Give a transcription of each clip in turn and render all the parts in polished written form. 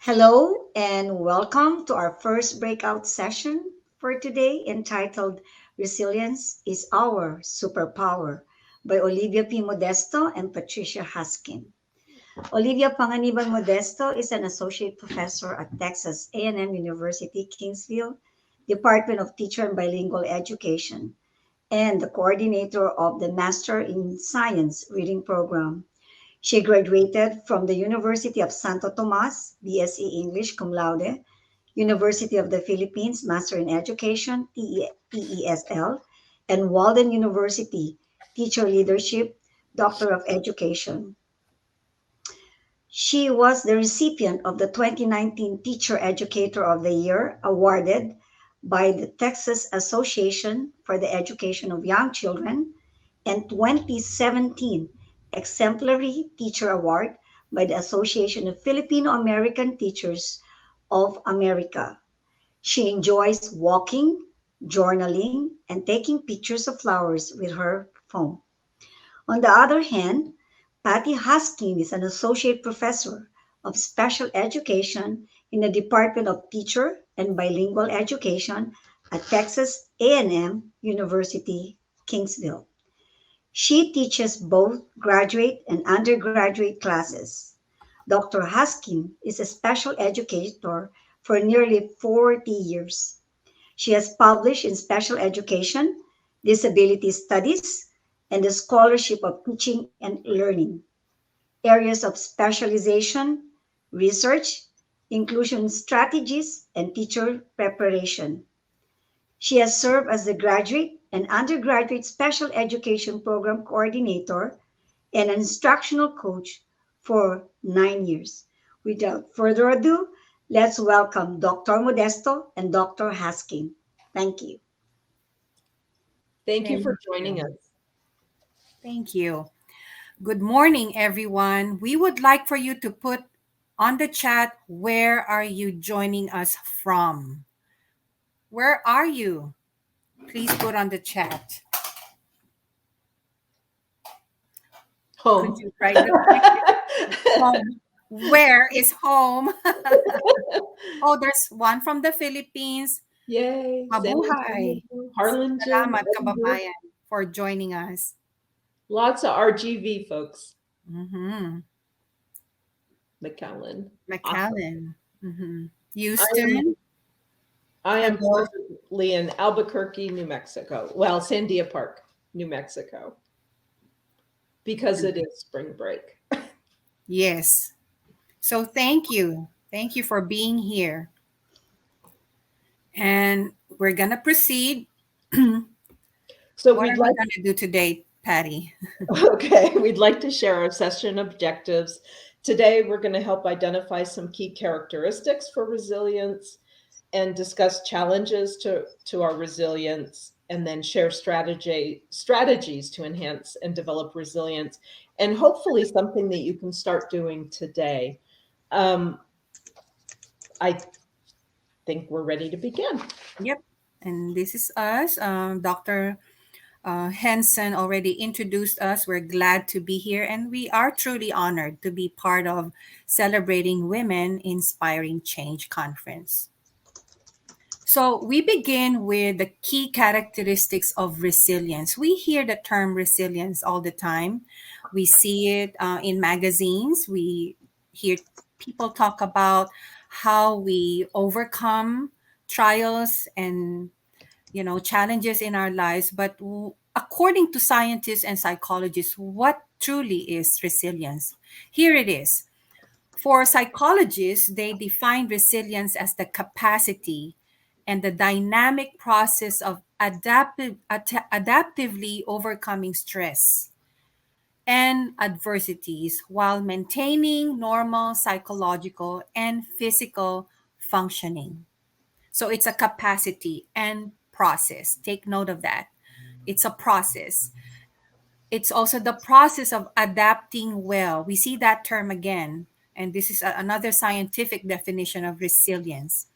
Hello and welcome to our first breakout session for today entitled Resilience is Our Superpower by Olivia P. Modesto and Patricia Huskin. Olivia Panganiban Modesto is an associate professor at Texas A&M University, Kingsville, Department of Teacher and Bilingual Education, and the coordinator of the Master in Science Reading Program. She graduated from the University of Santo Tomas, BSc English cum laude, University of the Philippines, Master in Education, TESL, and Walden University, Teacher Leadership, Doctor of Education. She was the recipient of the 2019 Teacher Educator of the Year awarded by the Texas Association for the Education of Young Children and 2017 Exemplary Teacher Award by the Association of Filipino-American Teachers of America. She enjoys walking, journaling, and taking pictures of flowers with her phone. On the other hand, Patty Huskin is an associate professor of special education in the Department of Teacher and Bilingual Education at Texas A&M University, Kingsville. She teaches both graduate and undergraduate classes. Dr. Huskin is a special educator for nearly 40 years. She has published in special education, disability studies, and the scholarship of teaching and learning. Areas of specialization, research, inclusion strategies, and teacher preparation. She has served as the graduate and undergraduate special education program coordinator and an instructional coach for 9 years. Without further ado, let's welcome Dr. Modesto and Dr. Haskin. Thank you. Thank you Thank for joining you. us. Thank you. Good morning, everyone. We would like for you to put on the chat where are you joining us from? Where are you? Please put on the chat. Could Home. you write the home? Where is home? Oh, there's one from the Philippines. Yay. San Antonio, Mabuhay. Harlingen, Salamat Edinburgh. kababayan for joining us. Lots of RGV folks. Mm-hmm. McAllen. Awesome. McAllen. Mm-hmm. I am Houston. I am Hello. presently in Albuquerque, New Mexico. Well, Sandia Park, New Mexico, because it is spring break. Yes. So thank you. Thank you for being here. And we're going to proceed. So What we'd are we like going to do today, Patty? Okay, we'd like to share our session objectives. Today, we're going to help identify some key characteristics for resilience and discuss challenges to our resilience, and then share strategies to enhance and develop resilience, and hopefully something that you can start doing today. I think we're ready to begin. Yep. And this is us. Dr. Henson already introduced us. We're glad to be here, and we are truly honored to be part of Celebrating Women Inspiring Change Conference. So we begin with the key characteristics of resilience. We hear the term resilience all the time. We see it in magazines. We hear people talk about how we overcome trials and challenges in our lives. But according to scientists and psychologists, what truly is resilience? Here it is. For psychologists, they define resilience as the capacity and the dynamic process of adaptively overcoming stress and adversities while maintaining normal psychological and physical functioning. So it's a capacity and process. Take note of that. It's a process. It's also the process of adapting well. We see that term again, and this is another scientific definition of resilience.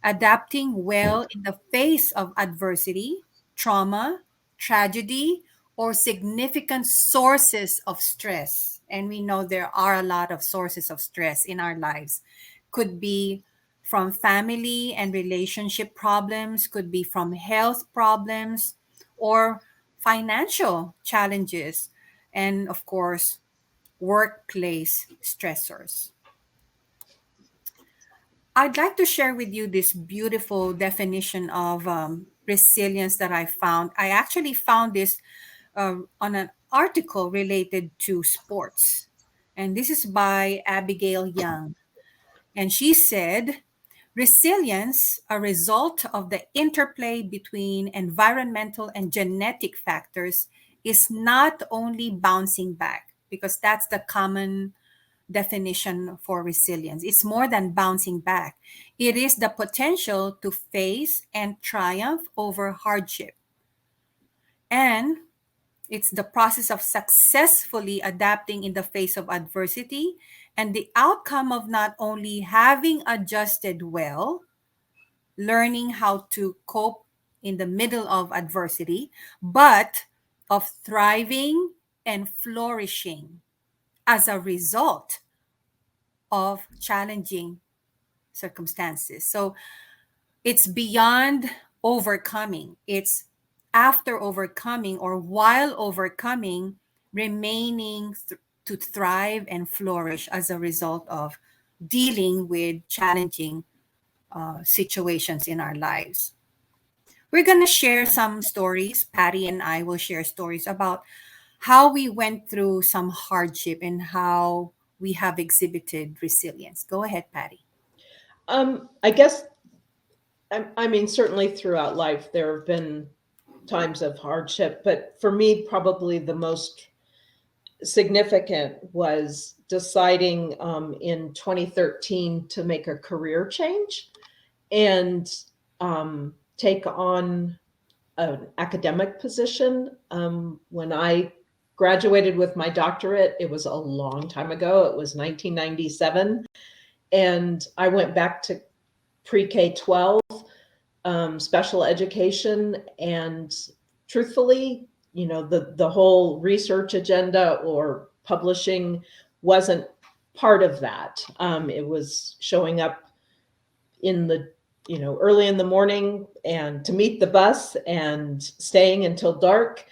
Adapting well in the face of adversity, trauma, tragedy, or significant sources of stress. And we know there are a lot of sources of stress in our lives. could be from family and relationship problems, could be from health problems, or financial challenges, and of course, workplace stressors. I'd like to share with you this beautiful definition of resilience that I found. I actually found this on an article related to sports. And this is by Abigail Young. And she said, resilience, a result of the interplay between environmental and genetic factors, is not only bouncing back, because that's the common definition for resilience. It's more than bouncing back, it is the potential to face and triumph over hardship. And it's the process of successfully adapting in the face of adversity and the outcome of not only having adjusted well, learning how to cope in the middle of adversity, but of thriving and flourishing as a result of challenging circumstances. So it's beyond overcoming, it's after overcoming or while overcoming, remaining to thrive and flourish as a result of dealing with challenging situations in our lives. We're going to share some stories. Patty and I will share stories about how we went through some hardship and how we have exhibited resilience. Go ahead, Patty. I guess, I mean, certainly throughout life, there have been times of hardship, but for me, probably the most significant was deciding in 2013 to make a career change and take on an academic position. When I graduated with my doctorate, it was a long time ago. It was 1997. And I went back to pre-K 12, special education. And truthfully, the whole research agenda or publishing wasn't part of that. It was showing up in the early in the morning and to meet the bus and staying until dark.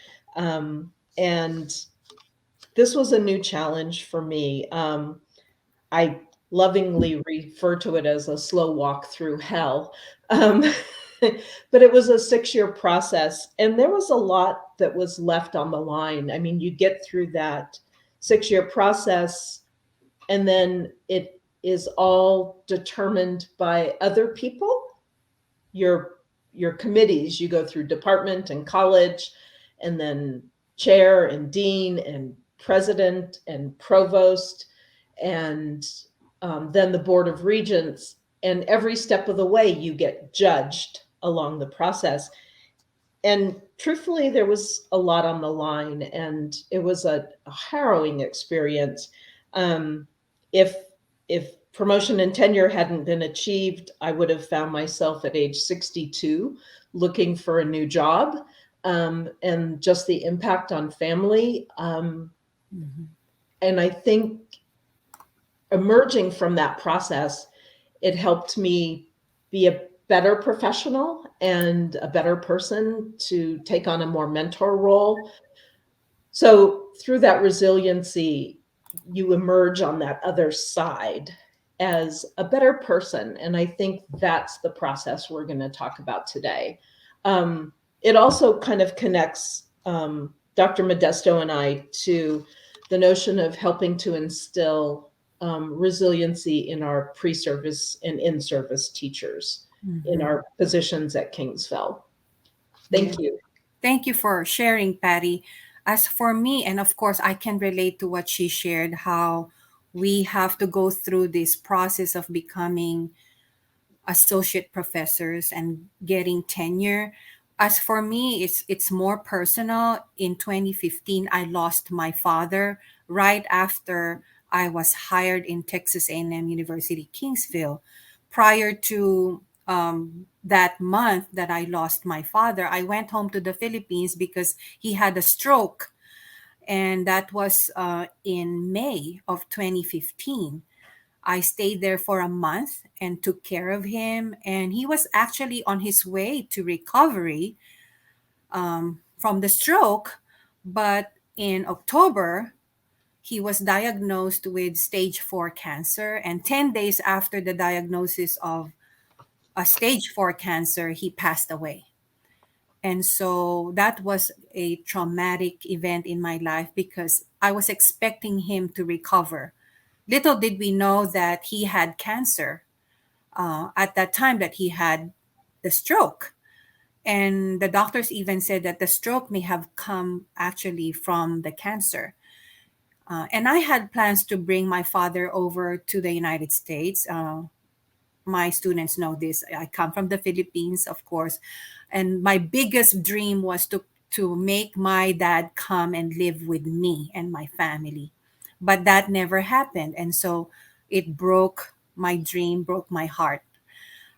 And this was a new challenge for me. I lovingly refer to it as a slow walk through hell. But it was a 6-year process, and there was a lot that was left on the line. I mean, you get through that 6-year process, and then it is all determined by other people. Your committees, you go through department and college, and then chair and dean and president and provost, and then the board of regents. And every step of the way, you get judged along the process. And truthfully, there was a lot on the line, and it was a harrowing experience. If promotion and tenure hadn't been achieved, I would have found myself at age 62 looking for a new job, and just the impact on family. Mhm. And I think emerging from that process, it helped me be a better professional and a better person to take on a more mentor role. So through that resiliency, you emerge on that other side as a better person. And I think that's the process we're going to talk about today. It also kind of connects Dr. Modesto and I to the notion of helping to instill resiliency in our pre-service and in-service teachers in Mhm. our positions at Kingsville. Thank you. Thank you for sharing, Patty. As for me, and of course, I can relate to what she shared, how we have to go through this process of becoming associate professors and getting tenure. As for me, it's more personal. In 2015, I lost my father right after I was hired in Texas A&M University, Kingsville. Prior to that month that I lost my father, I went home to the Philippines because he had a stroke, and that was in May of 2015. I stayed there for a month and took care of him. And he was actually on his way to recovery from the stroke. But in October, he was diagnosed with stage 4 cancer. And 10 days after the diagnosis of a stage 4 cancer, he passed away. And so that was a traumatic event in my life because I was expecting him to recover. Little did we know that he had cancer at that time that he had the stroke. And the doctors even said that the stroke may have come actually from the cancer. And I had plans to bring my father over to the United States. My students know this. I come from the Philippines, of course. And my biggest dream was to make my dad come and live with me and my family. But that never happened. And so it broke my dream, broke my heart.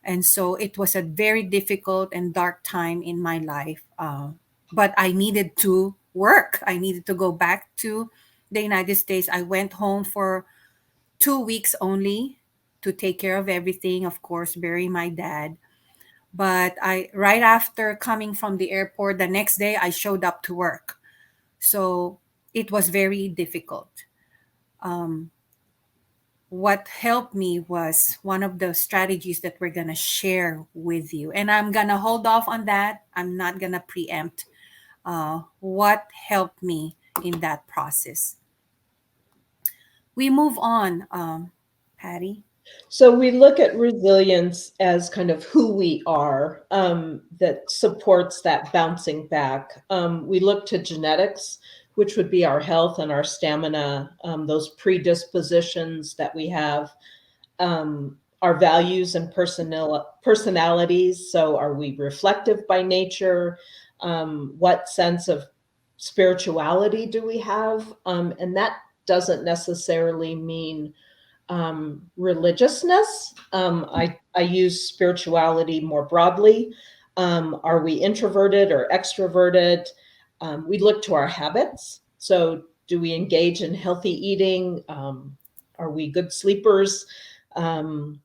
And so it was a very difficult and dark time in my life. But I needed to work. I needed to go back to the United States. I went home for 2 weeks only to take care of everything, of course, bury my dad. But I right after coming from the airport, the next day I showed up to work. So it was very difficult. Um, what helped me was one of the strategies that we're going to share with you. And I'm going to hold off on that. I'm not going to preempt what helped me in that process. We move on, Patty. So we look at resilience as kind of who we are, that supports that bouncing back. We look to genetics, which would be our health and our stamina, those predispositions that we have, our values and personalities. So are we reflective by nature? What sense of spirituality do we have? And that doesn't necessarily mean religiousness. I use spirituality more broadly. Are we introverted or extroverted? We look to our habits. So, do we engage in healthy eating? Are we good sleepers? And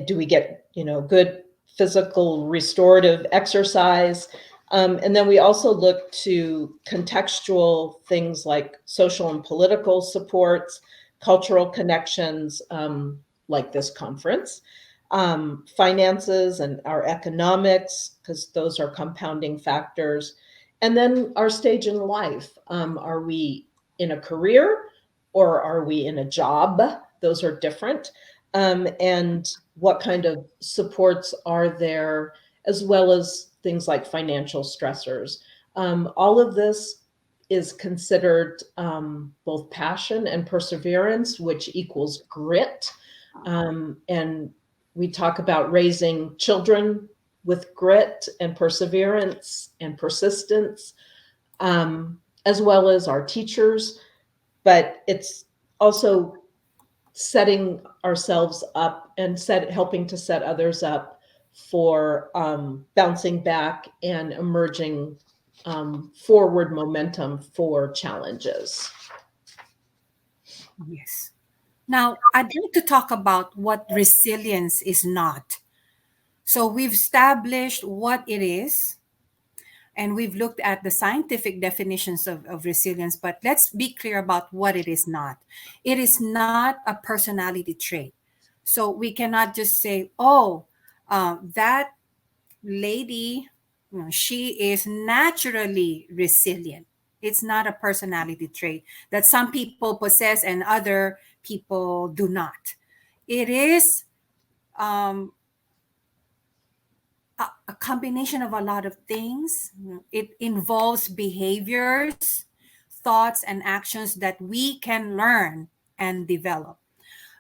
do we get good physical restorative exercise? And then we also look to contextual things like social and political supports, cultural connections, like this conference, finances and our economics, because those are compounding factors. And then our stage in life. Are we in a career or are we in a job? Those are different. And what kind of supports are there, as well as things like financial stressors. All of this is considered both passion and perseverance, which equals grit. And we talk about raising children with grit and perseverance and persistence, as well as our teachers. But it's also setting ourselves up and helping to set others up for bouncing back and emerging forward momentum for challenges. Yes. Now, I'd like to talk about what resilience is not. So, we've established what it is, and we've looked at the scientific definitions of resilience, but let's be clear about what it is not. It is not a personality trait. So, we cannot just say, oh, that lady, she is naturally resilient. It's not a personality trait that some people possess and other people do not. It is um, a combination of a lot of things. It involves behaviors, thoughts, and actions that we can learn and develop.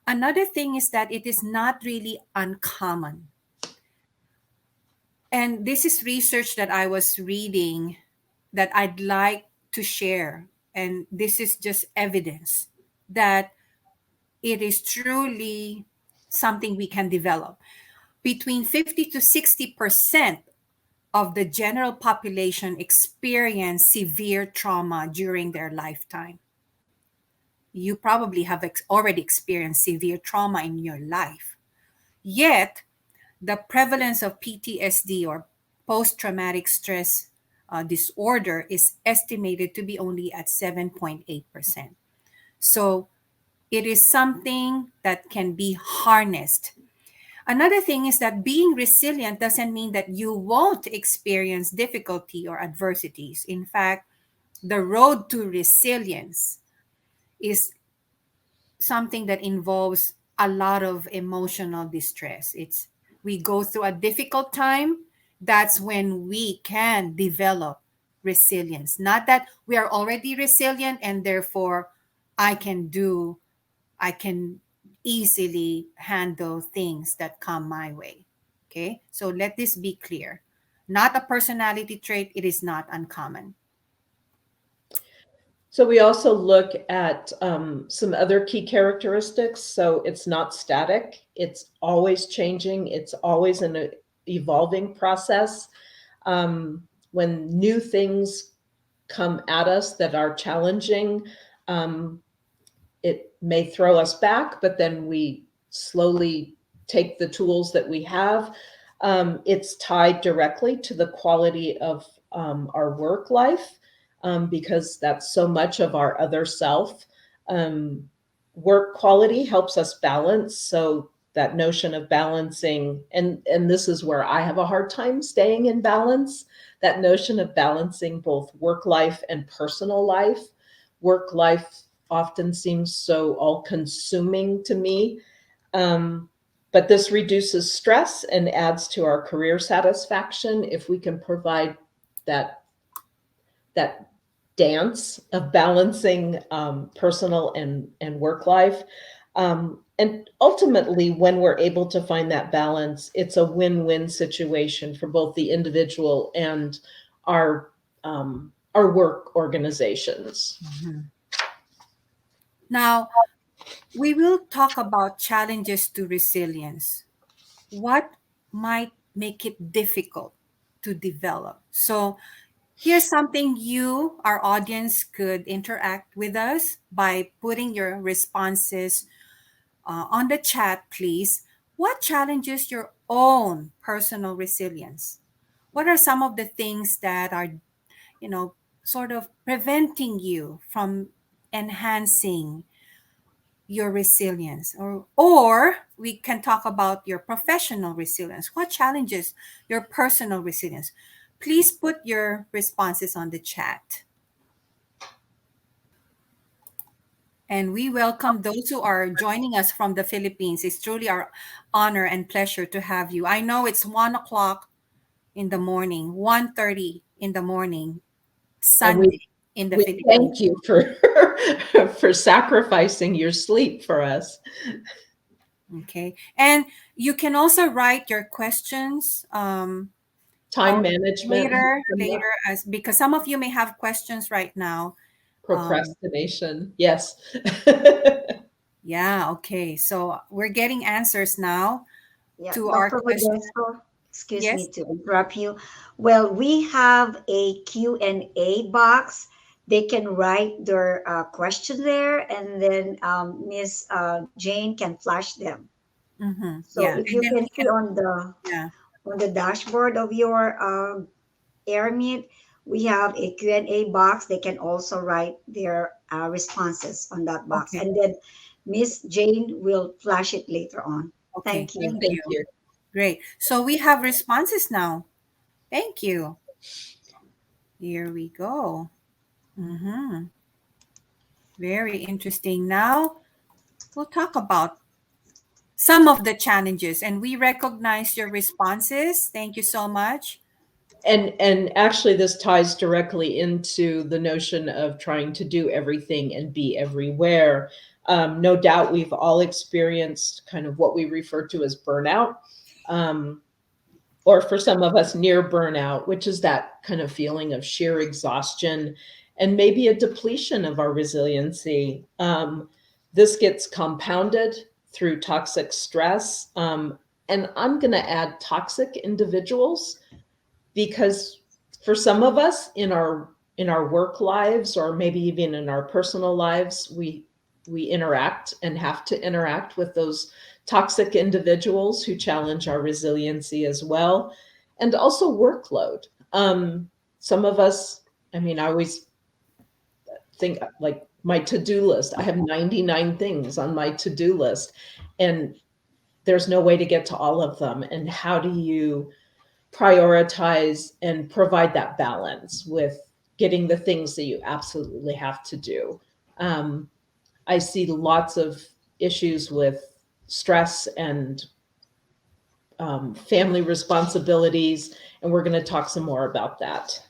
Another thing is that it is not really uncommon. And this is research that I was reading that I'd like to share. And this is just evidence that it is truly something we can develop. Between 50 to 60% of the general population experience severe trauma during their lifetime. you probably have already experienced severe trauma in your life. Yet, the prevalence of PTSD or post traumatic stress disorder is estimated to be only at 7.8%. So, it is something that can be harnessed. Another thing is that being resilient doesn't mean that you won't experience difficulty or adversities. In fact, the road to resilience is something that involves a lot of emotional distress. It's we go through a difficult time, that's when we can develop resilience. Not that we are already resilient and therefore I can do I can easily handle things that come my way. Okay? So let this be clear. Not a personality trait, it is not uncommon. So we also look at some other key characteristics. So it's not static. It's always changing. It's always an evolving process. When new things come at us that are challenging, it may throw us back, but then we slowly take the tools that we have. It's tied directly to the quality of our work life, because that's so much of our other self. Work quality helps us balance. So that notion of balancing, and this is where I have a hard time staying in balance, that notion of balancing both work life and personal life. Work life often seems so all consuming to me. But this reduces stress and adds to our career satisfaction if we can provide that that dance of balancing personal and work life. And ultimately, when we're able to find that balance, it's a win-win situation for both the individual and our work organizations. Mhm. Now, we will talk about challenges to resilience. What might make it difficult to develop? So, here's something you, our audience, could interact with us by putting your responses on the chat, please. What challenges your own personal resilience? What are some of the things that are, sort of preventing you from enhancing your resilience? Or we can talk about your professional resilience. What challenges your personal resilience? Please put your responses on the chat. And we welcome those who are joining us from the Philippines. It's truly our honor and pleasure to have you. I know it's 1 o'clock in the morning, 1:30 in the morning, And we Sunday in the we Philippines. thank you for for sacrificing your sleep for us. Okay. And you can also write your questions Time management has come up. later, as because some of you may have questions right now. Procrastination. Yes. Yeah, okay. So we're getting answers now Yeah, to our Dr. question. Modesto, excuse Yes. me to interrupt you. Well, we have a Q&A box. They can write their question there, and then Miss Jane can flash them. Mm-hmm. So Yeah. if And you then can we see can, yeah. on the dashboard of your AirMeet, we have a Q&A box. They can also write their responses on that box, Okay. and then Miss Jane will flash it later on. Okay. Thank you. Thank Thank you. you. Great. So we have responses now. Thank you. Here we go. Mm-hmm. Very interesting. Now we'll talk about some of the challenges, and we recognize your responses. Thank you so much. And actually this ties directly into the notion of trying to do everything and be everywhere. No doubt we've all experienced kind of what we refer to as burnout, um, or for some of us near burnout, which is that kind of feeling of sheer exhaustion and maybe a depletion of our resiliency. This gets compounded through toxic stress. And I'm going to add toxic individuals, because for some of us in our work lives, or maybe even in our personal lives, we interact and have to interact with those toxic individuals who challenge our resiliency as well. And also workload. Some of us, I mean, I always think like my to-do list. I have 99 things on my to-do list, and there's no way to get to all of them. And how do you prioritize and provide that balance with getting the things that you absolutely have to do? I see lots of issues with stress and family responsibilities, and we're going to talk some more about that.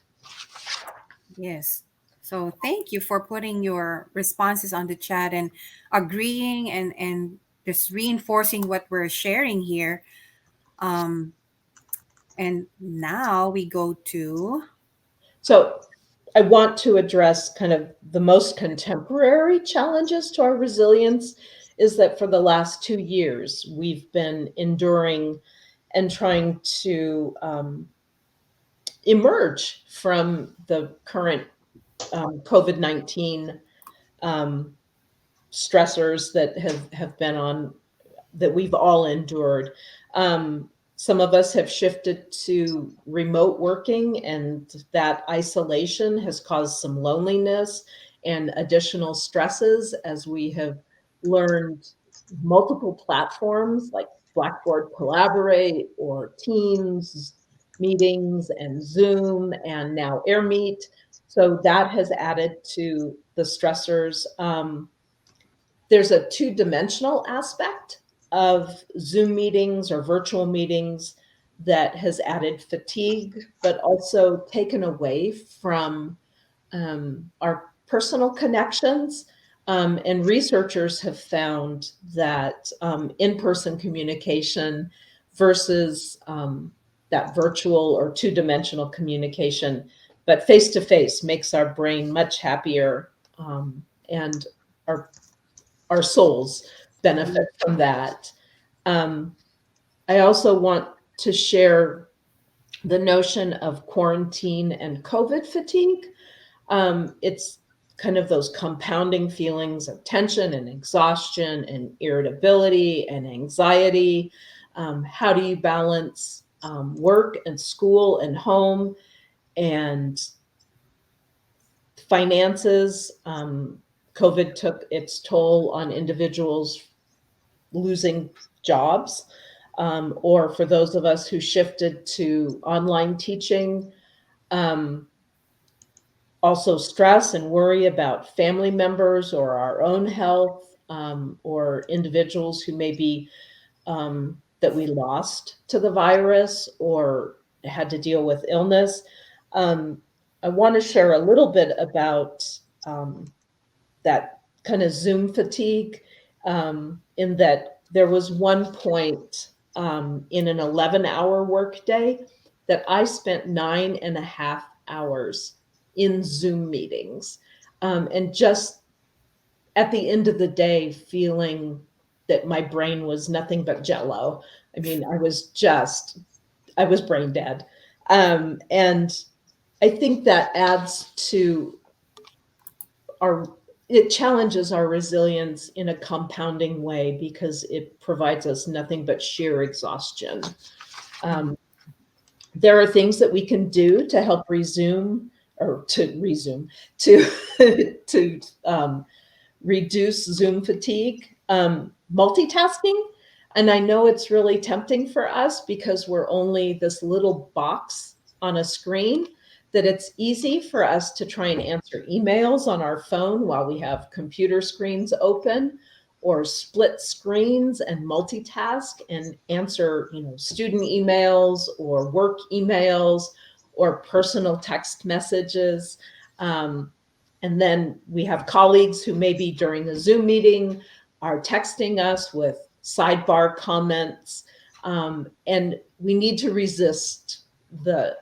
Yes. So thank you for putting your responses on the chat and agreeing and just reinforcing what we're sharing here. Um, and now we go to So I want to address kind of the most contemporary challenges to our resilience is that for the last 2 years, we've been enduring and trying to emerge from the current COVID-19 stressors that have been on, that we've all endured. Some of us have shifted to remote working, and that isolation has caused some loneliness and additional stresses as we have learned multiple platforms like Blackboard Collaborate or Teams meetings and Zoom and now AirMeet. So that has added to the stressors. There's a two-dimensional aspect of Zoom meetings or virtual meetings that has added fatigue, but also taken away from our personal connections. And researchers have found that in-person communication versus that virtual or two-dimensional communication, but face-to-face makes our brain much happier, and our souls benefit from that. I also want to share the notion of quarantine and COVID fatigue. It's kind of those compounding feelings of tension and exhaustion and irritability and anxiety. How do you balance work and school and home and finances? COVID took its toll on individuals losing jobs, or for those of us who shifted to online teaching, also stress and worry about family members or our own health, or individuals who maybe that we lost to the virus or had to deal with illness. I want to share a little bit about that kind of Zoom fatigue, in that there was one point in an 11-hour workday that I spent 9.5 hours in Zoom meetings, and just at the end of the day feeling that my brain was nothing but jello. I mean, I was brain dead. And I think that adds to it challenges our resilience in a compounding way because it provides us nothing but sheer exhaustion. There are things that we can do to help to reduce Zoom fatigue. Multitasking. And I know it's really tempting for us because we're only this little box on a screen, that it's easy for us to try and answer emails on our phone while we have computer screens open, or split screens and multitask and answer, student emails or work emails or personal text messages. And then we have colleagues who maybe during the Zoom meeting are texting us with sidebar comments. And we need to resist the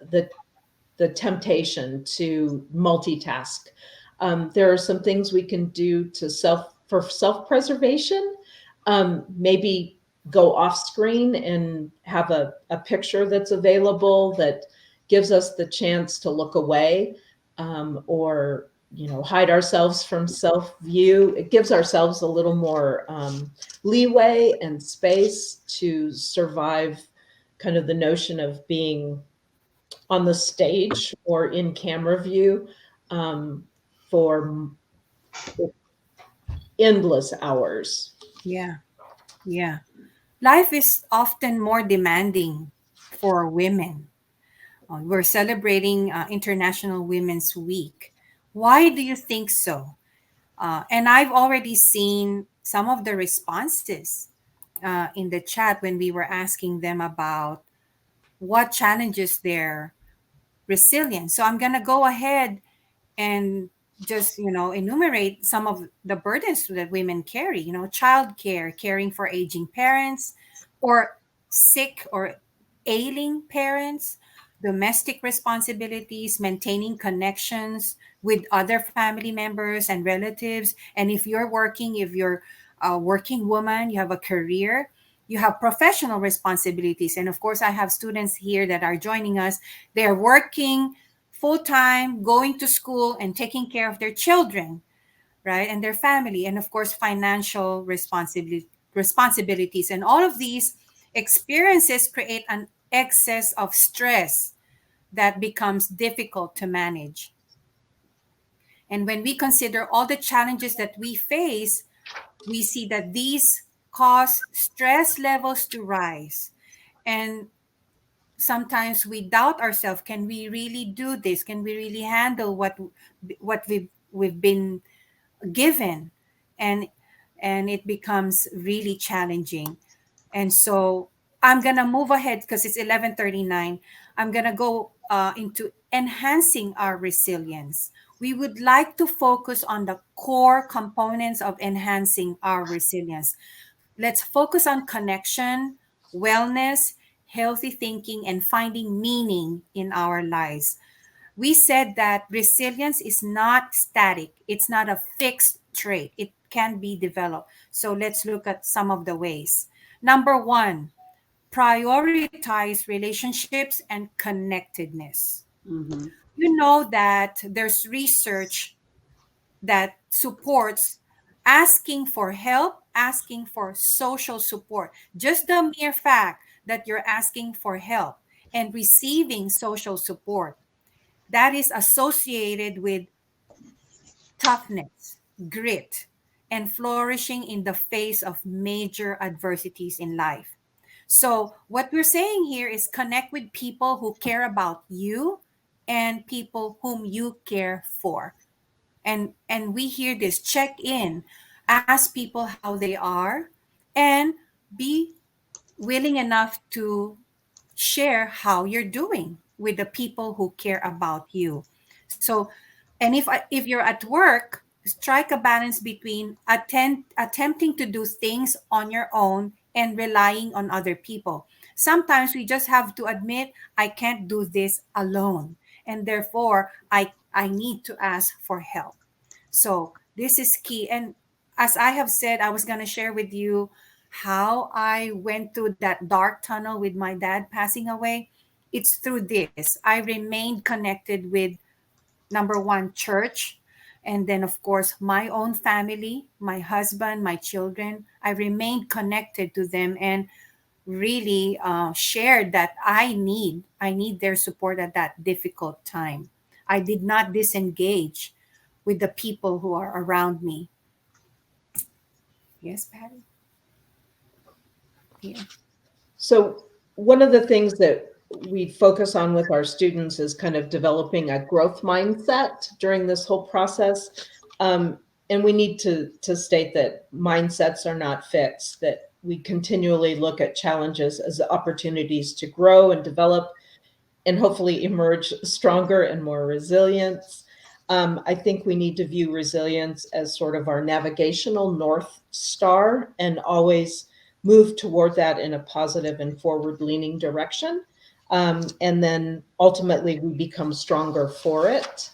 temptation to multitask. There are some things we can do for self-preservation. Maybe go off screen and have a picture that's available that gives us the chance to look away, or hide ourselves from self-view. It gives ourselves a little more leeway and space to survive kind of the notion of being on the stage or in camera view for endless hours. Yeah. Yeah. Life is often more demanding for women. We're celebrating International Women's Week. Why do you think so? And I've already seen some of the responses in the chat when we were asking them about what challenges their resilience. So I'm going to go ahead and just enumerate some of the burdens that women carry, childcare, caring for aging parents or sick or ailing parents, domestic responsibilities, maintaining connections with other family members and relatives. And if you're working, if you're a working woman, you have a career, you have professional responsibilities. And of course, I have students here that are joining us. They're working full time, going to school and taking care of their children, right? And their family. And of course, financial responsibilities. And all of these experiences create an excess of stress that becomes difficult to manage. And when we consider all the challenges that we face, we see that these cause stress levels to rise. And sometimes we doubt ourselves, can we really do this, can we really handle what we've been given, and it becomes really challenging. And so I'm gonna move ahead because it's 11:39. I'm gonna go into enhancing our resilience. We would like to focus on the core components of enhancing our resilience. Let's focus on connection, wellness, healthy thinking, and finding meaning in our lives. We said that resilience is not static, it's not a fixed trait, it can be developed. So let's look at some of the ways. Number one, prioritize relationships and connectedness. Mm-hmm. You know that there's research that supports asking for help, asking for social support. Just the mere fact that you're asking for help and receiving social support, that is associated with toughness, grit, and flourishing in the face of major adversities in life. So, what we're saying here is connect with people who care about you and people whom you care for. And we hear this, check in, ask people how they are, and be willing enough to share how you're doing with the people who care about you. So, and if you're at work, strike a balance between attempting to do things on your own and relying on other people. Sometimes we just have to admit, I can't do this alone, and therefore I need to ask for help. So this is key. And as I have said, I was going to share with you how I went through that dark tunnel with my dad passing away. It's through this. I remained connected with number one, church, and then, of course, my own family, my husband, my children. I remained connected to them and really shared that I need their support at that difficult time. I did not disengage with the people who are around me. Yes, Patty? Yeah. So one of the things that we focus on with our students is kind of developing a growth mindset during this whole process. And we need to state that mindsets are not fixed, that we continually look at challenges as opportunities to grow and develop and hopefully emerge stronger and more resilient. I think we need to view resilience as sort of our navigational North Star and always move toward that in a positive and forward leaning direction. And then ultimately we become stronger for it.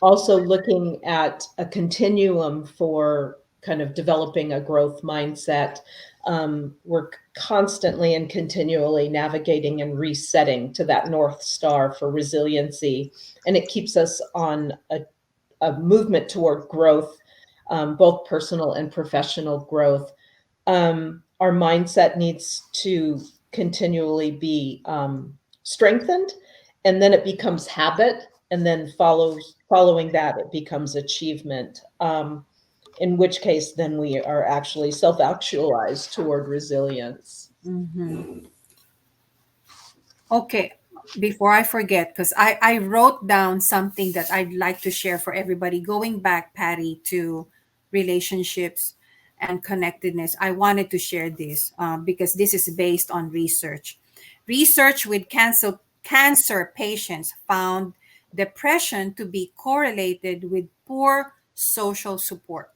Also looking at a continuum for kind of developing a growth mindset. We're constantly and continually navigating and resetting to that North Star for resiliency. And it keeps us on a movement toward growth, both personal and professional growth. Our mindset needs to continually be strengthened, and then it becomes habit, and then following that, it becomes achievement. In which case, then we are actually self-actualized toward resilience. Mhm. Okay, before I forget, because I wrote down something that I'd like to share for everybody. Going back, Patty, to relationships and connectedness, I wanted to share this because this is based on research. Research with cancer patients found depression to be correlated with poor social support,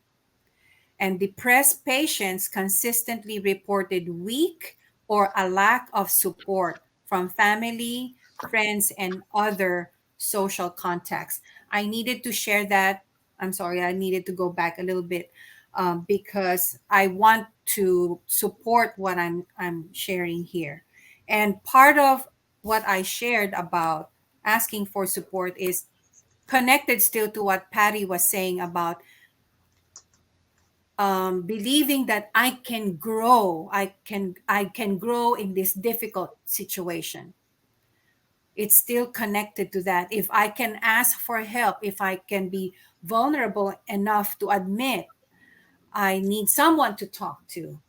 and depressed patients consistently reported weak or a lack of support from family, friends, and other social contacts. I needed to share that. I'm sorry, I needed to go back a little bit because I want to support what I'm sharing here. And part of what I shared about asking for support is connected still to what Patty was saying about believing that I can grow in this difficult situation. It's still connected to that. If I can ask for help, if I can be vulnerable enough to admit I need someone to talk to.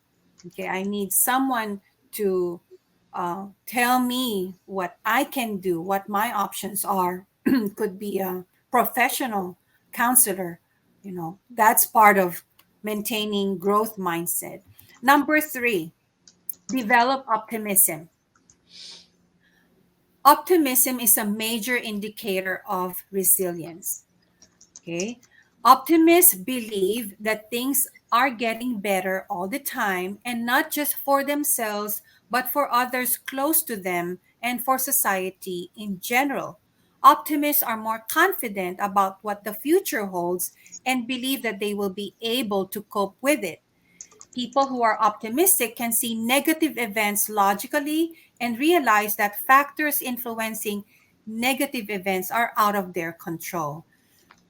Okay, I need someone to tell me what I can do, what my options are. Could be a professional counselor. That's part of maintaining growth mindset. Number three, develop optimism. Optimism is a major indicator of resilience. Okay. Optimists believe that things are getting better all the time, and not just for themselves, but for others close to them and for society in general. Optimists are more confident about what the future holds and believe that they will be able to cope with it. People who are optimistic can see negative events logically and realize that factors influencing negative events are out of their control.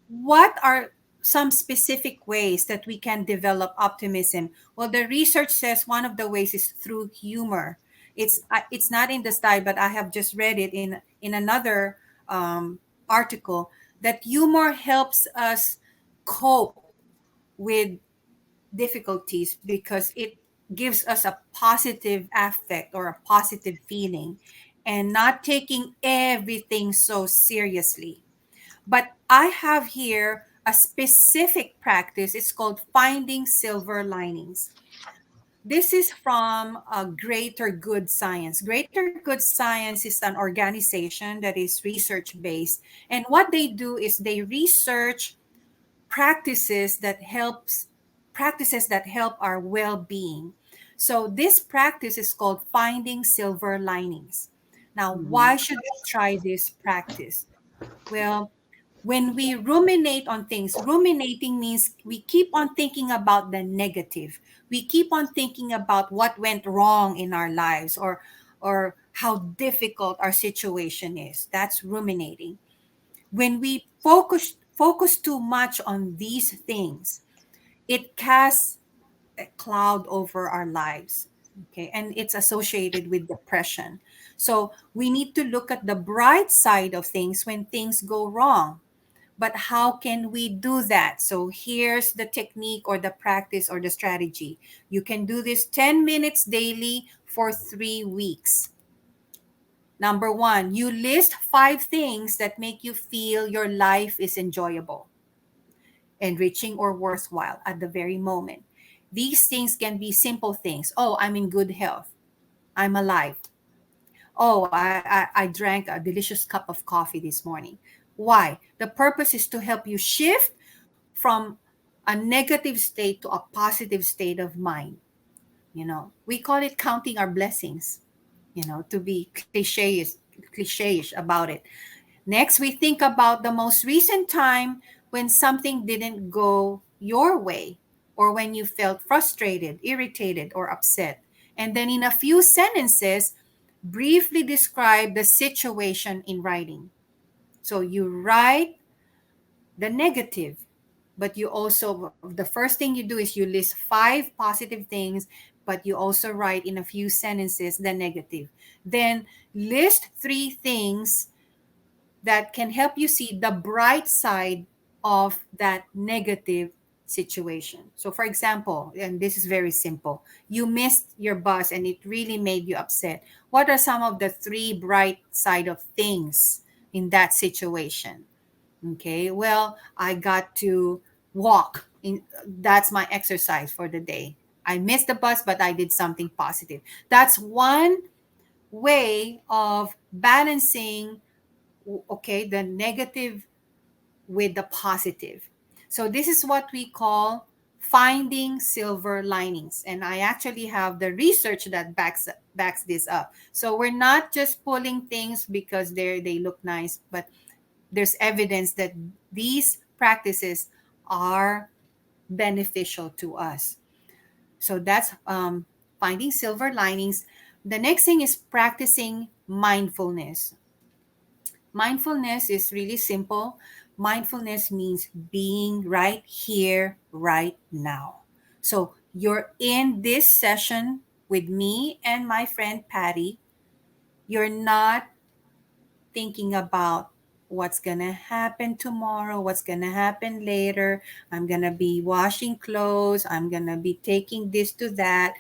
What are some specific ways that we can develop optimism? Well, the research says one of the ways is through humor. It's not in the slide, but I have just read it in another article that humor helps us cope with difficulties because it gives us a positive affect or a positive feeling, and not taking everything so seriously. But I have here a specific practice. It's called finding silver linings. This is from Greater Good Science. Greater Good Science is an organization that is research based. And what they do is they research practices that help our well-being. So this practice is called finding silver linings. Now, Mhm. why should we try this practice? Well, when we ruminate on things, ruminating means we keep on thinking about the negative. We keep on thinking about what went wrong in our lives, or how difficult our situation is. That's ruminating. When we focus too much on these things, it casts a cloud over our lives. Okay, and it's associated with depression. So we need to look at the bright side of things when things go wrong. But how can we do that? So here's the technique or the practice or the strategy. You can do this 10 minutes daily for 3 weeks. Number one, you list 5 things that make you feel your life is enjoyable, enriching, or worthwhile at the very moment. These things can be simple things. Oh, I'm in good health. I'm alive. Oh, I drank a delicious cup of coffee this morning. Why? The purpose is to help you shift from a negative state to a positive state of mind. We call it counting our blessings, to be cliche-ish about it. Next, we think about the most recent time when something didn't go your way. or when you felt frustrated, irritated, or upset. And then in a few sentences, briefly describe the situation in writing. So you write the negative, but you also, the first thing you do is you list five positive things, but you also write in a few sentences the negative. Then list three things that can help you see the bright side of that negative situation. So, for example, and this is very simple, you missed your bus and it really made you upset. What are some of the three bright side of things in that situation? Okay, well, I got to walk. That's my exercise for the day. I missed the bus, but I did something positive. That's one way of balancing, okay, the negative with the positive. So this is what we call finding silver linings, and I actually have the research that backs this up. So we're not just pulling things because they look nice, but there's evidence that these practices are beneficial to us. So that's finding silver linings. The next thing is practicing mindfulness. Mindfulness is really simple. Mindfulness means being right here, right now. So you're in this session with me and my friend Patty. You're not thinking about what's going to happen tomorrow, what's going to happen later. I'm going to be washing clothes. I'm going to be taking this to that.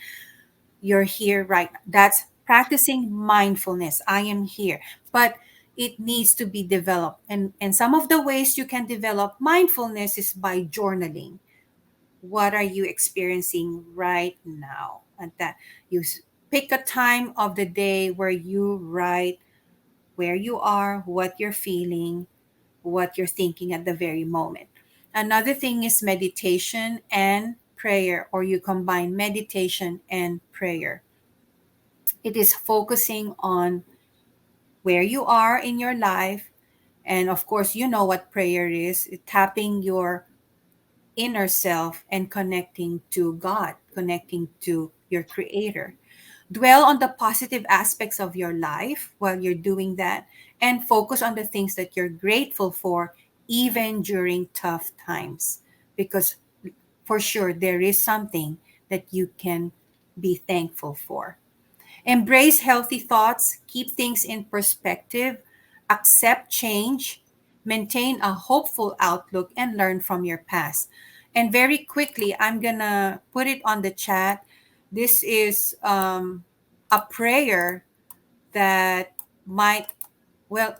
You're here right now. That's practicing mindfulness. I am here. But it needs to be developed. And some of the ways you can develop mindfulness is by journaling. What are you experiencing right now? And that you pick a time of the day where you write where you are, what you're feeling, what you're thinking at the very moment. Another thing is meditation and prayer, or you combine meditation and prayer. It is focusing on where you are in your life. And of course, you know what prayer is, tapping your inner self and connecting to God, connecting to your creator. Dwell on the positive aspects of your life while you're doing that, and focus on the things that you're grateful for, even during tough times. Because for sure, there is something that you can be thankful for. Embrace healthy thoughts, keep things in perspective, accept change, maintain a hopeful outlook, and learn from your past. And very quickly, I'm going to put it on the chat. This is a prayer that might, well,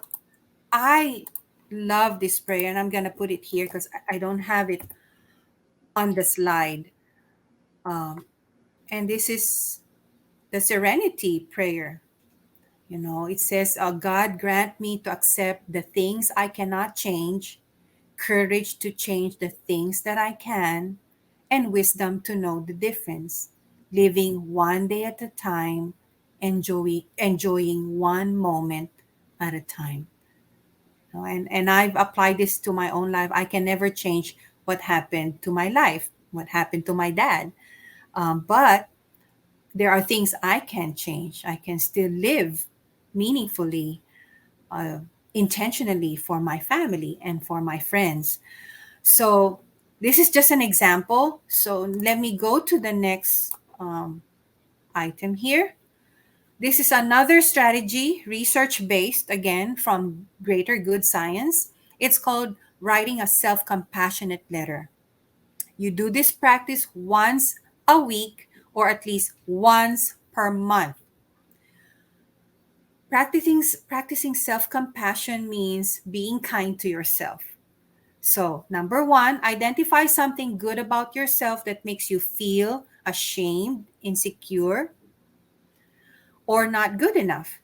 I love this prayer, and I'm going to put it here because I don't have it on the slide. Um, and this is the Serenity Prayer. You know, it says, God grant me to accept the things I cannot change, courage to change the things that I can, and wisdom to know the difference, living one day at a time, enjoying one moment at a time. You know, and I've applied this to my own life. I can never change what happened to my life, what happened to my dad. But there are things I can change. I can still live meaningfully, uh, intentionally for my family and for my friends. So this is just an example. So let me go to the next item here. This is another strategy, research based, again, from Greater Good Science. It's called writing a self compassionate letter. You do this practice once a week or at least once per month. Practicing self-compassion means being kind to yourself. So, number one, identify something good about yourself that makes you feel ashamed, insecure, or not good enough.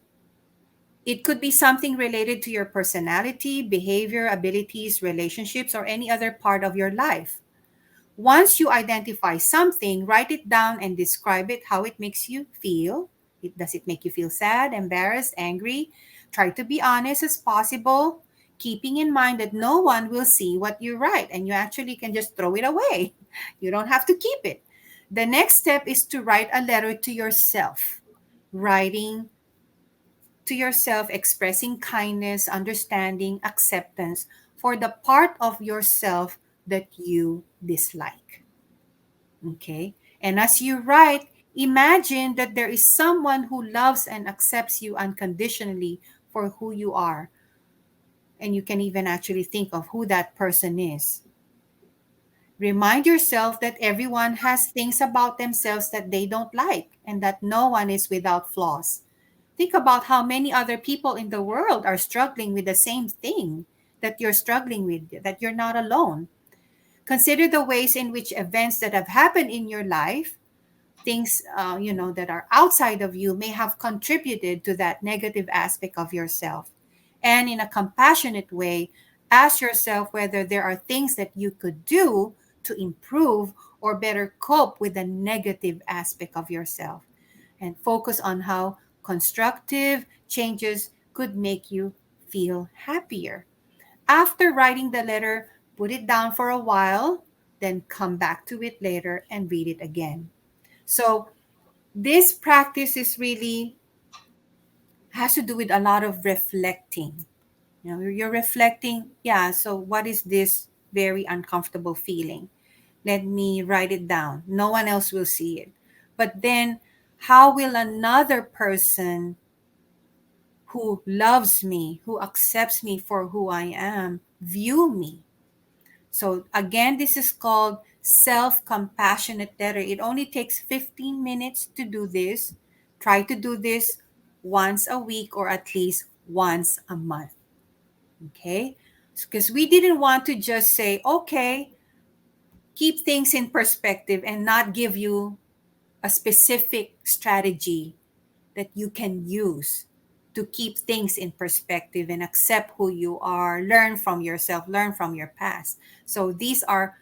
It could be something related to your personality, behavior, abilities, relationships, or any other part of your life. Once you identify something, write it down and describe it, how it makes you feel. Does it make you feel sad, embarrassed, angry? Try to be honest as possible, keeping in mind that no one will see what you write and you actually can just throw it away. You don't have to keep it. The next step is to write a letter to yourself. Writing to yourself, expressing kindness, understanding, acceptance for the part of yourself that you dislike. Okay? And as you write, imagine that there is someone who loves and accepts you unconditionally for who you are. And you can even actually think of who that person is. Remind yourself that everyone has things about themselves that they don't like and that no one is without flaws. Think about how many other people in the world are struggling with the same thing that you're struggling with, that you're not alone. Consider the ways in which events that have happened in your life, things that are outside of you, may have contributed to that negative aspect of yourself. And in a compassionate way, ask yourself whether there are things that you could do to improve or better cope with the negative aspect of yourself, and focus on how constructive changes could make you feel happier. After writing the letter, put it down for a while, then come back to it later and read it again. So, this practice is really has to do with a lot of reflecting. You're reflecting, yeah, so what is this very uncomfortable feeling? Let me write it down. No one else will see it. But then, how will another person who loves me, who accepts me for who I am, view me? So, again, this is called self compassionate letter. It only takes 15 minutes to do this. Try to do this once a week or at least once a month. Okay? Because we didn't want to just say, okay, keep things in perspective and not give you a specific strategy that you can use to keep things in perspective and accept who you are, learn from yourself, learn from your past. So these are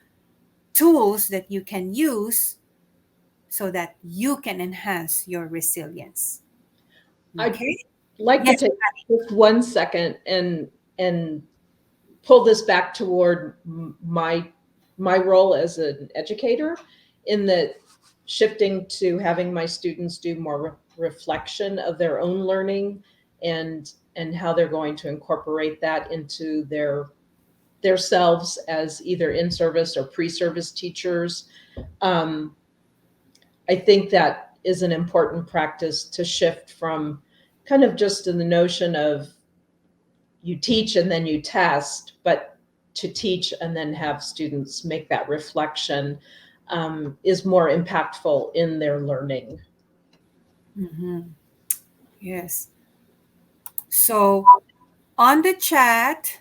tools that you can use so that you can enhance your resilience. I'd Okay? like to Yes. take just 1 second and pull this back toward my role as an educator, in that shifting to having my students do more reflection of their own learning, and how they're going to incorporate that into their selves as either in service or pre-service teachers. um, I think that is an important practice to shift from kind of just in the notion of you teach and then you test, but to teach and then have students make that reflection is more impactful in their learning. Mhm. Yes. So on the chat,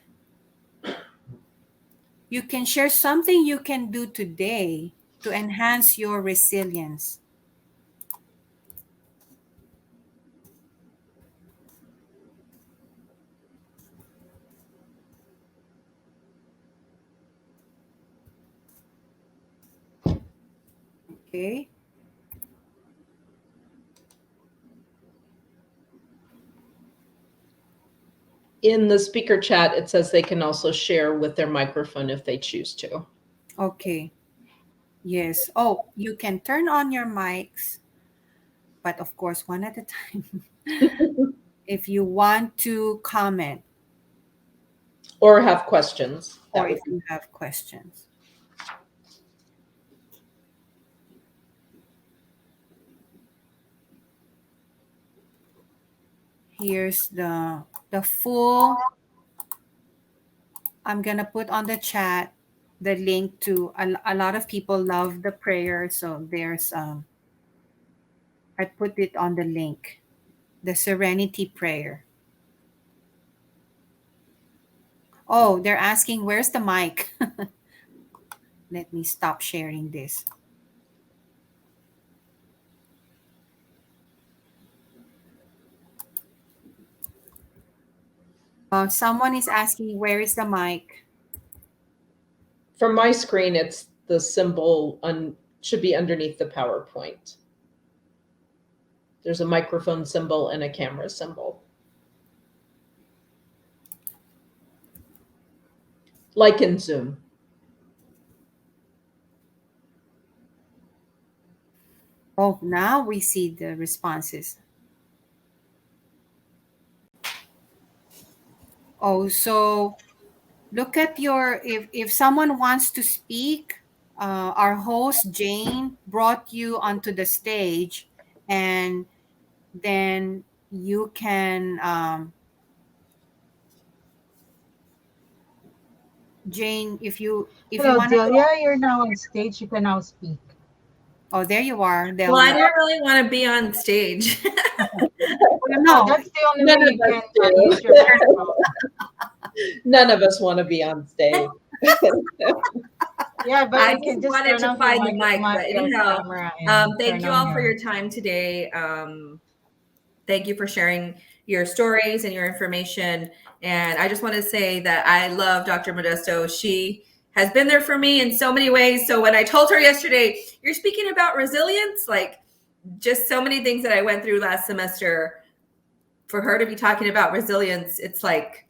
you can share something you can do today to enhance your resilience. Okay. In the speaker chat, it says they can also share with their microphone if they choose to. Okay. Yes. Oh, you can turn on your mics, but of course, one at a time. If you want to comment Or have questions. or That if would be. you have questions. Here's the full. I'm gonna put on the chat the link to a lot of people love the prayer, so there's I put it on the link, the Serenity Prayer. Oh, they're asking where's the mic. Let me stop sharing this. Someone is asking where is the mic. From my screen, it's the symbol should be underneath the PowerPoint. There's a microphone symbol and a camera symbol, like in Zoom. Oh, now we see the responses. Oh, so look at your, if someone wants to speak, our host Jane brought you onto the stage, and then you can, Jane, if you Hello, want to Delia. talk. You're now on stage. You can now speak. Oh, there you are, Well, I Delia. didn't really want to be on stage. Well, no, That's the only None way of you us can use your do. microphone. None of us want to be on stage. Yeah, but I you just can just wanted turn to off your find the mic, but your anyhow, camera and thank turn you on all for your. your time today. Thank you for sharing your stories and your information. And I just want to say that I love Dr. Modesto. She has been there for me in so many ways. So when I told her yesterday, you're speaking about resilience, like just so many things that I went through last semester, for her to be talking about resilience, it's like,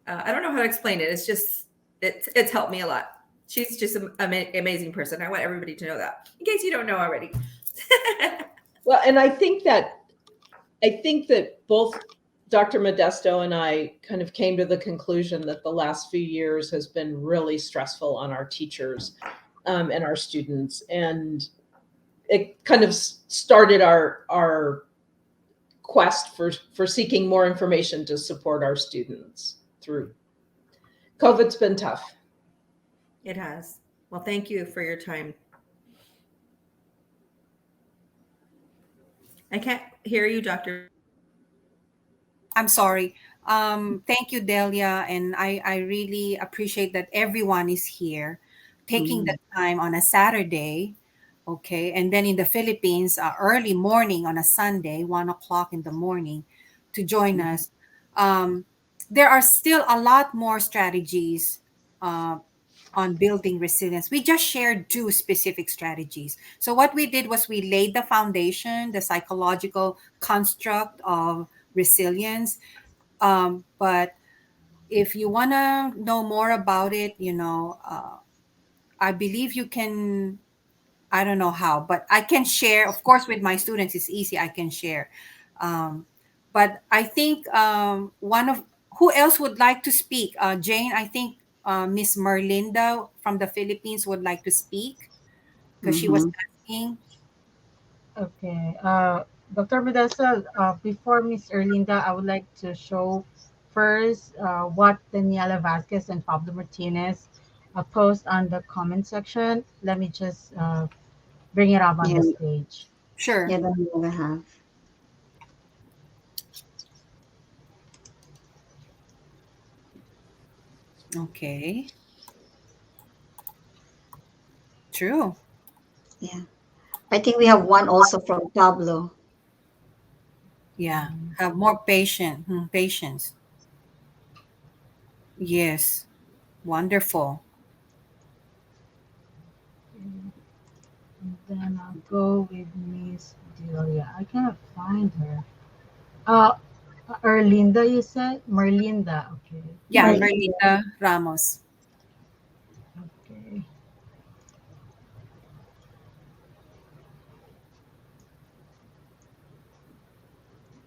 I don't know how to explain it. It's just, it's helped me a lot. She's just an amazing person. I want everybody to know that, in case you don't know already. Well, and I think that both Dr. Modesto and I kind of came to the conclusion that the last few years has been really stressful on our teachers and our students, and it kind of started our quest for seeking more information to support our students through. COVID's been tough. It has. Well, thank you for your time. I can't hear you, Dr. I'm sorry. Thank you, Delia, and I really appreciate that everyone is here, taking the time on a Saturday, okay, and then in the Philippines, early morning on a Sunday, 1 o'clock in the morning, to join us. Um, there are still a lot more strategies uh, on building resilience. We just shared two specific strategies. So what we did was we laid the foundation, the psychological construct of resilience. But if you want to know more about it, I believe you can. I don't know how, but I can share. Of course, with my students, it's easy. I can share. Um, but I think one of who else would like to speak? Jane, I think Miss Merlinda from the Philippines would like to speak because she was asking. Okay. Dr. Medesa, before Miss Erlinda, I would like to show first what Daniela Vasquez and Pablo Martinez post on the comment section. Let me just bring it up on the Yeah, stage. Sure. yeah, then we will have. Okay. True. Yeah. I think we have one also from Pablo. Yeah. Have more patience. Yes. Wonderful. And then I'll go with Miss Delia. I cannot find her. Uh, Erlinda, you said? Merlinda. Okay. Yeah, Right. Merlita Ramos. Okay.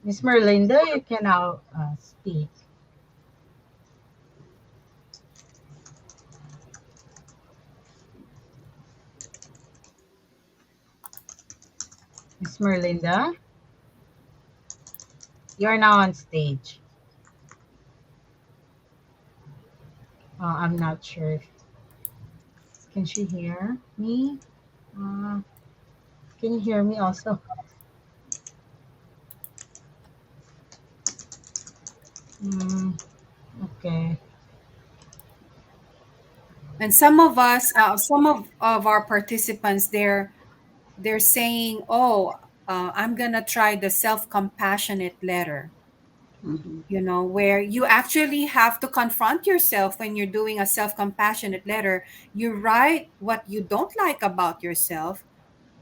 Miss Merlinda, you can now speak. Miss Merlinda, you are now on stage. I'm not sure. Can she hear me? Uh, can you hear me also? Mm, okay. And some of us, some of our participants, they're saying, "Oh, I'm gonna try the self-compassionate letter." Mhm. Where you actually have to confront yourself when you're doing a self-compassionate letter. You write what you don't like about yourself.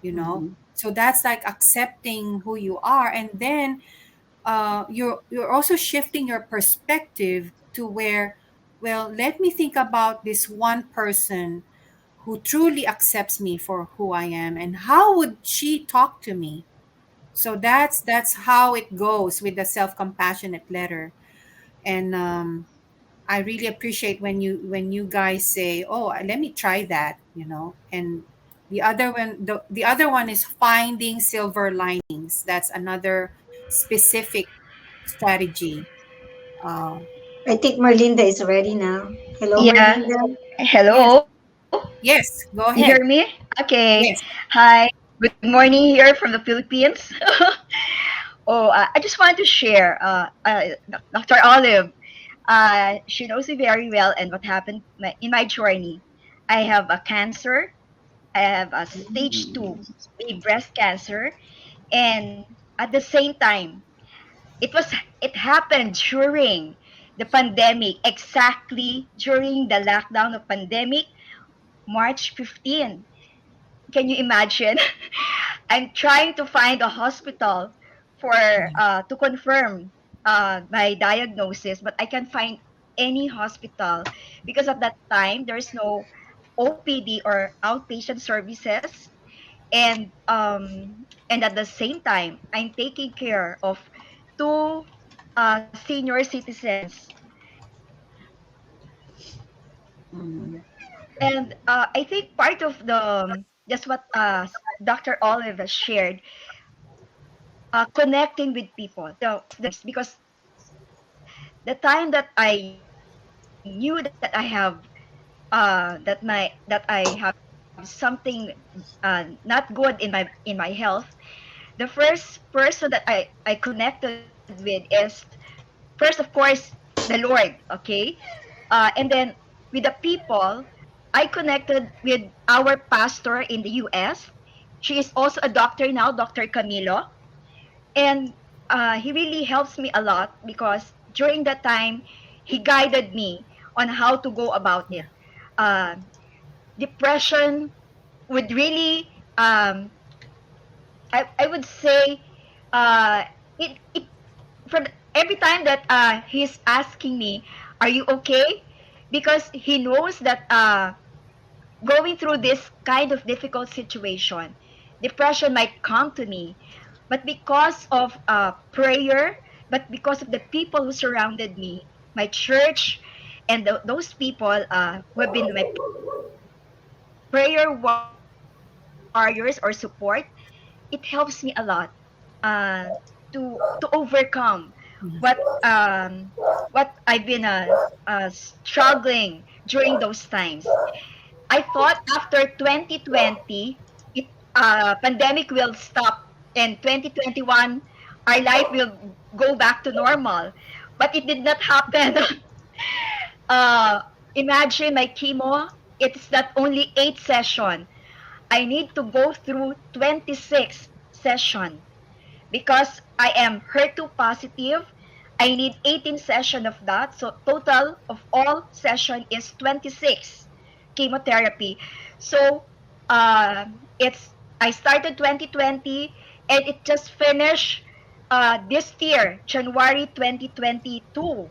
Mhm. So that's like accepting who you are, and then you're also shifting your perspective to where, well, let me think about this one person who truly accepts me for who I am, and how would she talk to me? So that's how it goes with the self-compassionate letter. And I really appreciate when you guys say, "Oh, let me try that," And the other one is finding silver linings. That's another specific strategy. Uh, I think Merlinda is ready now. Hello, Yeah. Merlinda. yes, Hello. yes, You go hear ahead. me? Okay. Yes. Hi. Good morning here from the Philippines. I just wanted to share. Dr. Olive. She knows me very well and what happened in my journey. I have a cancer. I have a stage two, a breast cancer, and at the same time, it was it happened during the pandemic, exactly during the lockdown of pandemic, March 15. Can you imagine? I'm trying to find a hospital for to confirm my diagnosis, but I can't find any hospital because at that time there's no OPD or outpatient services, and at the same time I'm taking care of two senior citizens, Mhm. and I think part of the just what Dr. Olive has shared, connecting with people. Because the time that I knew that I have that I have something not good in my health, the first person that I connected with is first, of course, the Lord. Okay, and then with the people, I connected with our pastor in the U.S. She is also a doctor now, Dr. Camilo, and he really helps me a lot because during that time he guided me on how to go about it. uh, Depression would really I would say it from every time that he's asking me, are you okay? Because he knows that going through this kind of difficult situation, depression might come to me, but because of prayer, but because of the people who surrounded me, my church, and those people who have been my prayer warriors or support, it helps me a lot uh, to overcome what what I've been struggling during those times. I thought after 2020, it pandemic will stop, and 2021 our life will go back to normal, but it did not happen. uh, Imagine my chemo. It's not only 8 session. I need to go through 26 session because I am HER2 positive. I need 18 session of that. So total of all session is 26 chemotherapy. So it's I started 2020 and it just finished this year, January 2022.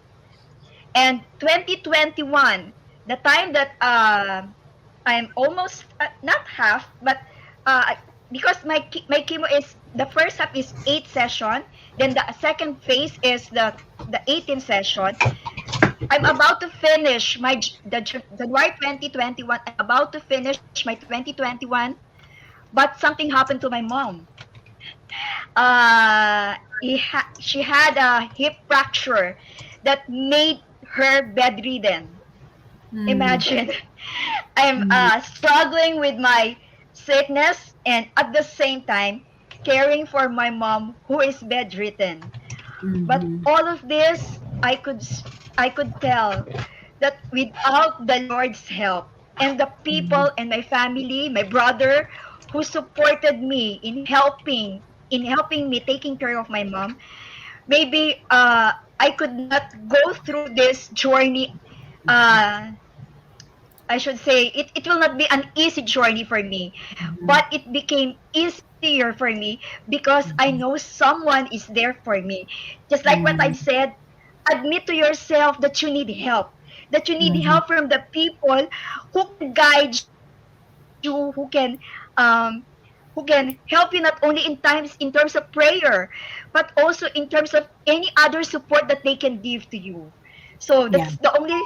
And 2021, the time that I'm almost not half, but uh, because my chemo is the first half is 8 session, then the second phase is the 18 session. I'm about to finish January 2021. I'm about to finish my 2021, but something happened to my mom. She had a hip fracture that made her bedridden. Mm, Imagine. I'm mm, struggling with my sickness and at the same time caring for my mom who is bedridden. But mhm, all of this, I could tell that without the Lord's help and the mhm, people and my family, my brother who supported me in helping me taking care of my mom, maybe I could not go through this journey. uh I should say it will not be an easy journey for me, mhm, but it became easier for me because I know someone is there for me. Just like what I've mhm, said, admit to yourself that you need help from the people who can guide you, you, um, who can help you not only in terms of prayer, but also in terms of any other support that they can give to you. So Yeah. that's the only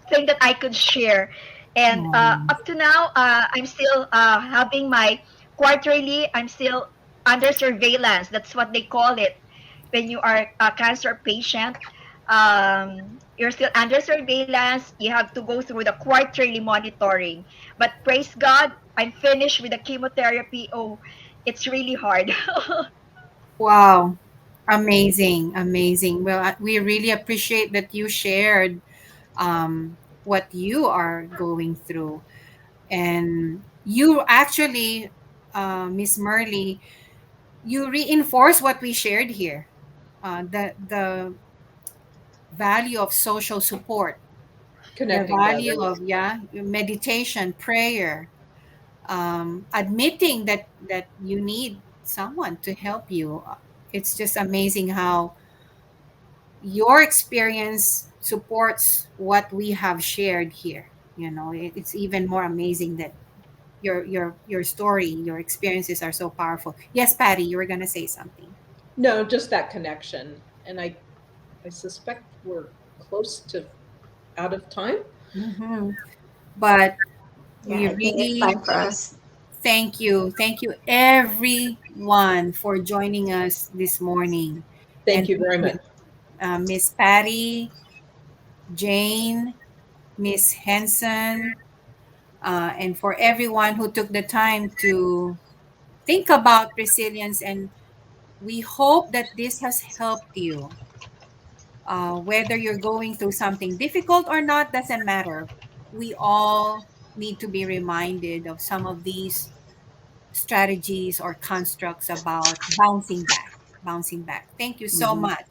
thing that I could share. And Um, up to now, I'm still having my quarterly. I'm still under surveillance. That's what they call it when you are a cancer patient. You're still under surveillance. You have to go through the quarterly monitoring. But praise God, I'm finished with the chemotherapy. Oh, it's really hard. wow. Amazing. Amazing. Well, we really appreciate that you shared what you are going through. And you actually, Miss Merly, you reinforce what we shared here, the value of social support, the Connecting to value others. of, yeah, meditation, prayer, admitting that you need someone to help you. It's just amazing how your experience supports what we have shared here. It's even more amazing that your story, your experiences are so powerful. Yes, Patty, you were gonna say something. No, just that connection. And I suspect we're close to out of time. Hmm. But Yeah, we I think it's really time for us. thank you everyone for joining us this morning. Thank And you thank very you, much. Miss Patty, Jane, Miss Henson, and for everyone who took the time to think about resilience. And we hope that this has helped you. Whether you're going through something difficult or not doesn't matter. We all need to be reminded of some of these strategies or constructs about bouncing back. Bouncing back. Thank you so Mhm. much.